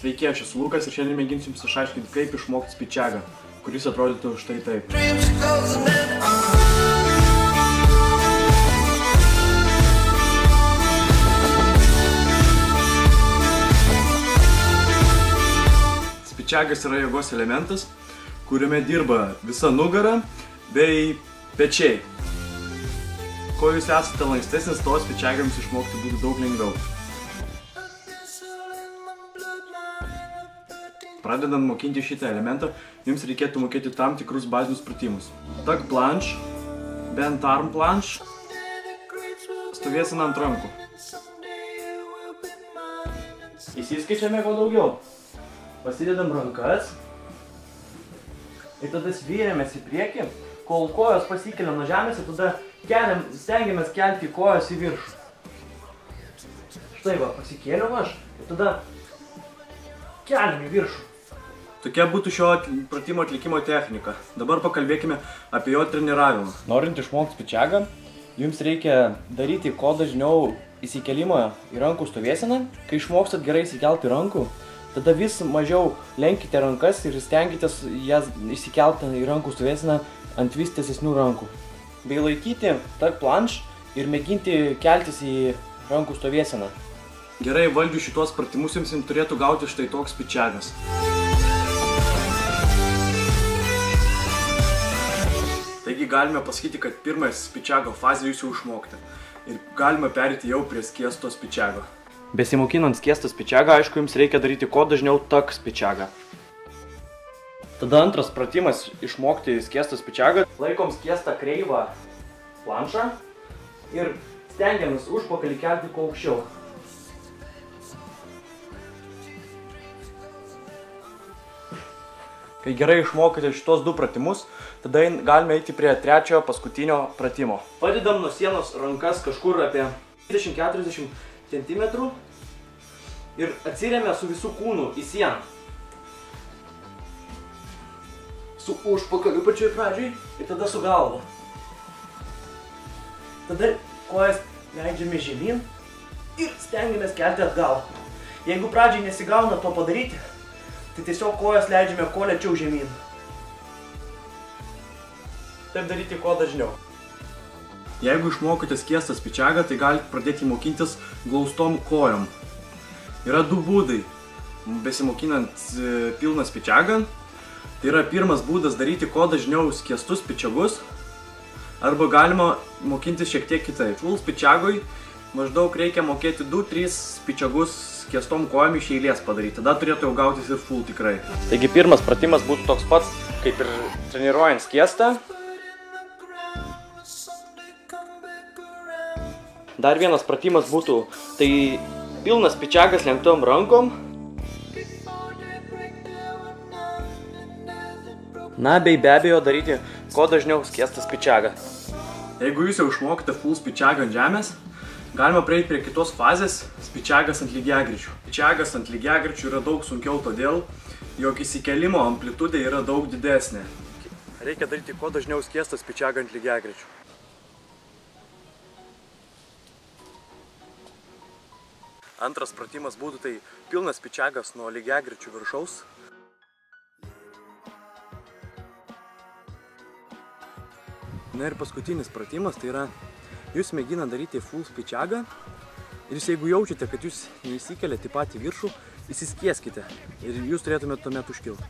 Sveiki, aš esu Lukas ir šiandien mėginsiu jums išaiškinti, kaip išmokti spičiagą, kuris atrodytų štai taip. Spičiagas yra jėgos elementas, kuriame dirba visa nugara bei pečiai. Kuo jūs esate lankstesnis, to spičiagams išmokti būtų daug lengviau. Pradedant mokinti šitą elementą, jums reikėtų mokėti tam tikrus bazinius pratimus. Tuck planche, bent arm planche, stovėsena ant rankų. Įsiskaičiame kuo daugiau. Pasidedam rankas ir tada svyriamės į priekį, kol kojos pasikeliam nuo žemės ir tada stengiamės kelti kojas į viršų. Štai va, pasikėliau aš ir tada keliam į viršų. Tokia būtų šio pratimo atlikimo technika. Dabar pakalbėkime apie jo treniravimą. Norint išmokti spičiagą, jums reikia daryti kuo dažniau įsikelimą į rankų stovėseną. Kai išmokstat gerai įsikelti rankų, tada vis mažiau lenkite rankas ir stenkitės jas įsikelti į rankų stovėseną ant vis tiesesnių rankų. Bei laikyti tuck planche ir mėginti keltis į rankų stovėseną. Gerai valdžius šitos pratimus jums turėtų gauti štai toks spičiagas. Taigi galime pasakyti, kad pirmąją spičiago fazę jūs jau išmokti ir galime perėti jau prie skiesto spičiago. Besimokinant skiestą spičiagą, aišku, jums reikia daryti kuo dažniau tuck spičiagą. Tada antras pratimas išmokti skiestą spičiagą. Laikom skiestą kreivą planšą ir stengiamės užpakalį kelti kuo aukščiau. Kai gerai išmokite šitos du pratimus, tada galime eiti prie trečiojo paskutinio pratimo. Padedam nuo sienos rankas kažkur apie 30-40 cm ir atsiremia su visų kūnu į sieną. Su užpakaliu pačioj pradžioj ir tada su galva. Tada kojas leidžiame žemyn ir stengiamės kelti atgal. Jeigu pradžiai nesigauna to padaryti, tai tiesiog kojas leidžiame kuo lėčiau žemyn. Taip daryti kuo dažniau. Jeigu išmokote skiestą spičiagą, tai galite pradėti mokintis glaustom kojom. Yra du būdai besimokinant pilną spičiagą. Tai yra pirmas būdas daryti kuo dažniau skiestus spičiagus, arba galima mokintis šiek tiek kitaip. Full spičiagui maždaug reikia mokėti 2-3 spičiagus skiestom kojom iš eilės padaryti. Tada turėtų jau gautis ir full tikrai. Taigi pirmas pratimas būtų toks pats, kaip ir treniruojant skiestą. Dar vienas pratimas būtų, tai pilnas spičiagas lenktom rankom. Na, bei be abejo daryti kuo dažniau skiestą spičiagą. Jeigu jūs jau išmokite full spičiagą ant žemės, galima prieiti prie kitos fazės – spičiagas ant lygiagrečių. Spičiagas ant lygiagrečių yra daug sunkiau todėl, jog įsikelimo amplitudė yra daug didesnė. Reikia daryti kuo dažniau skiestą spičiagą ant lygiagrečių. Antras pratimas būtų tai pilnas spičiagas nuo lygiagrečių viršaus. Na ir paskutinis pratimas tai yra jūs mėgina daryti full spičiagą ir jeigu jaučiate, kad jūs neįsikeliate į patį viršų, įsiskieskite ir jūs turėtumėte tuomet užkilti.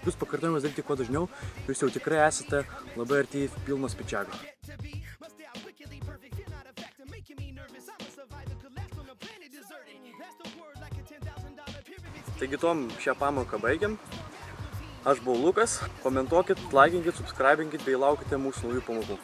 Jūs pakartojimas daryti kuo dažniau, jūs jau tikrai esate labai arti pilno spičiago. Taigi tom šią pamoką baigiam. Aš buvau Lukas, komentuokit, laikinkit, subscribinkit bei laukite mūsų naujų pamokų.